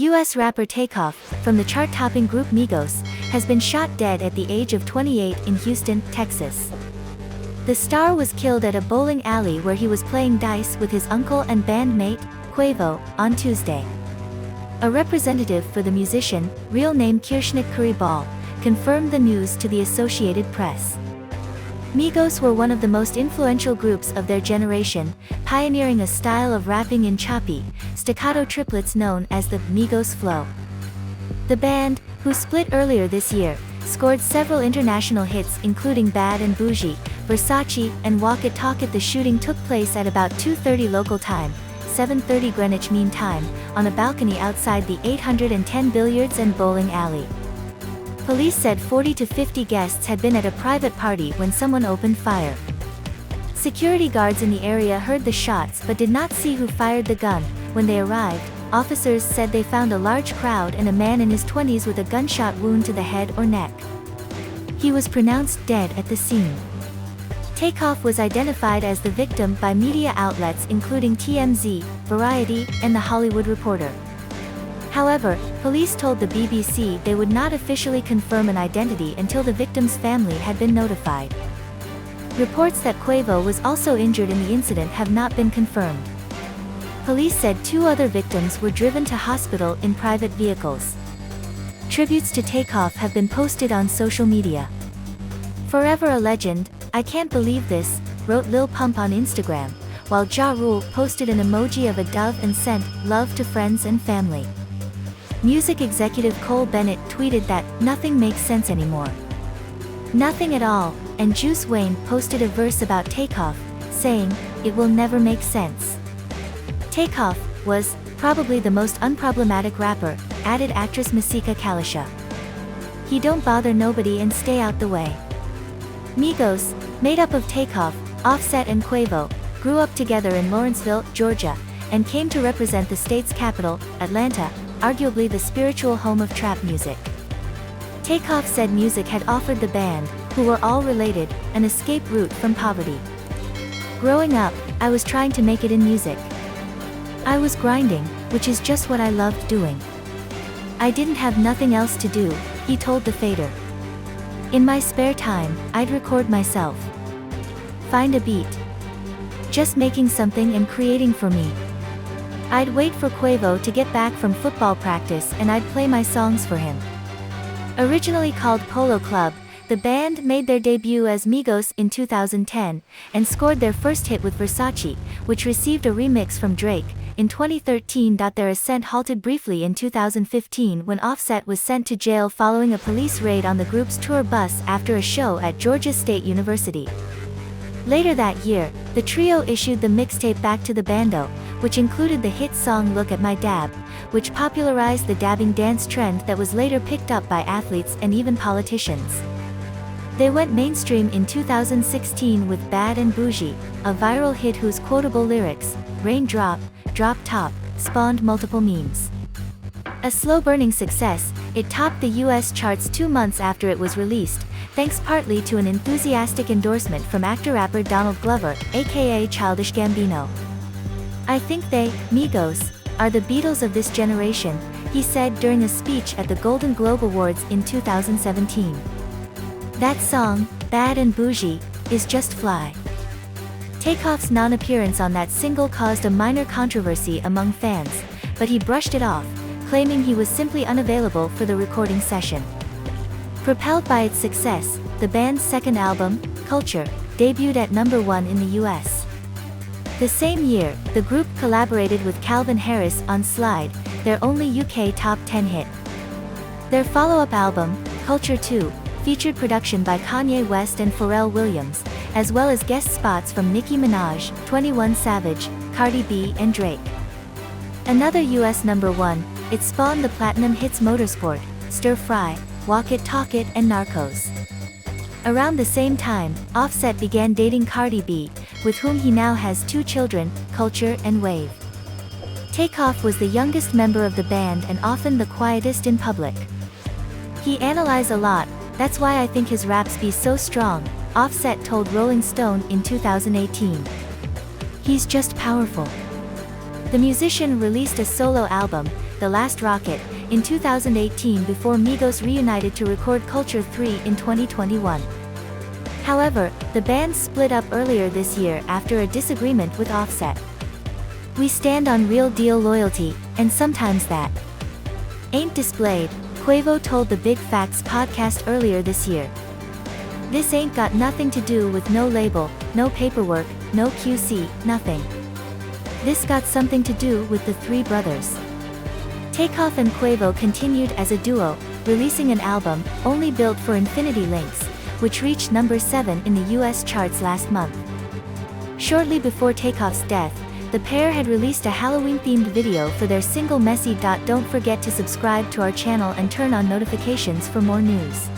US rapper Takeoff, from the chart-topping group Migos, has been shot dead at the age of 28 in Houston, Texas. The star was killed at a bowling alley where he was playing dice with his uncle and bandmate, Quavo, on Tuesday. A representative for the musician, real name Kirshnik Khari Ball, confirmed the news to the Associated Press. Migos were one of the most influential groups of their generation, pioneering a style of rapping in choppy, staccato triplets known as the Migos flow. The band, who split earlier this year, scored several international hits including Bad and Boujee, Versace, and Walk It Talk It. The shooting took place at about 2:30 local time, 7:30 Greenwich Mean Time, on a balcony outside the 810 Billiards and Bowling Alley. Police said 40 to 50 guests had been at a private party when someone opened fire. Security guards in the area heard the shots but did not see who fired the gun. When they arrived, officers said they found a large crowd and a man in his 20s with a gunshot wound to the head or neck. He was pronounced dead at the scene. Takeoff was identified as the victim by media outlets including TMZ, Variety, and The Hollywood Reporter. However, police told the BBC they would not officially confirm an identity until the victim's family had been notified. Reports that Quavo was also injured in the incident have not been confirmed. Police said 2 other victims were driven to hospital in private vehicles. Tributes to Takeoff have been posted on social media. "Forever a legend, I can't believe this," wrote Lil Pump on Instagram, while Ja Rule posted an emoji of a dove and sent love to friends and family. Music executive Cole Bennett tweeted that nothing makes sense anymore. Nothing at all, and Juice WRLD posted a verse about Takeoff, saying, "It will never make sense." Takeoff was probably the most unproblematic rapper, added actress Masika Kalisha. "He don't bother nobody and stay out the way." Migos, made up of Takeoff, Offset and Quavo, grew up together in Lawrenceville, Georgia, and came to represent the state's capital, Atlanta, arguably the spiritual home of trap music. Takeoff said music had offered the band, who were all related, an escape route from poverty. "Growing up, I was trying to make it in music. I was grinding, which is just what I loved doing. I didn't have nothing else to do," he told The Fader. "In my spare time, I'd record myself. Find a beat. Just making something and creating for me. I'd wait for Quavo to get back from football practice and I'd play my songs for him." Originally called Polo Club, the band made their debut as Migos in 2010, and scored their first hit with Versace, which received a remix from Drake, in 2013. Their ascent halted briefly in 2015 when Offset was sent to jail following a police raid on the group's tour bus after a show at Georgia State University. Later that year, the trio issued the mixtape Back to the Bando, which included the hit song Look at My Dab, which popularized the dabbing dance trend that was later picked up by athletes and even politicians. They went mainstream in 2016 with Bad and Boujee, a viral hit whose quotable lyrics, "Rain drop, drop top," spawned multiple memes. A slow-burning success, it topped the US charts 2 months after it was released, thanks partly to an enthusiastic endorsement from actor-rapper Donald Glover, aka Childish Gambino. "I think they, Migos, are the Beatles of this generation," he said during a speech at the Golden Globe Awards in 2017. That song, Bad and Boujee, is just fly. Takeoff's non-appearance on that single caused a minor controversy among fans, but he brushed it off, claiming he was simply unavailable for the recording session. Propelled by its success, the band's second album, Culture, debuted at #1 in the US. The same year, the group collaborated with Calvin Harris on Slide, their only UK top 10 hit. Their follow-up album, Culture 2, featured production by Kanye West and Pharrell Williams, as well as guest spots from Nicki Minaj, 21 Savage, Cardi B and Drake. Another US #1, it spawned the platinum hits Motorsport, Stir Fry, Walk It Talk It and Narcos. Around the same time, Offset began dating Cardi B, with whom he now has 2 children, Culture and Wave. Takeoff was the youngest member of the band and often the quietest in public. "He analyze a lot, that's why I think his raps be so strong," Offset told Rolling Stone in 2018. "He's just powerful." The musician released a solo album, The Last Rocket, in 2018 before Migos reunited to record Culture 3 in 2021. However, the band split up earlier this year after a disagreement with Offset. "We stand on real deal loyalty, and sometimes that ain't displayed," Quavo told the Big Facts podcast earlier this year. "This ain't got nothing to do with no label, no paperwork, no QC, nothing. This got something to do with the three brothers." Takeoff and Quavo continued as a duo, releasing an album, Only Built for Infinity Links, which reached number 7 in the US charts last month. Shortly before Takeoff's death, the pair had released a Halloween-themed video for their single Messy. Don't forget to subscribe to our channel and turn on notifications for more news.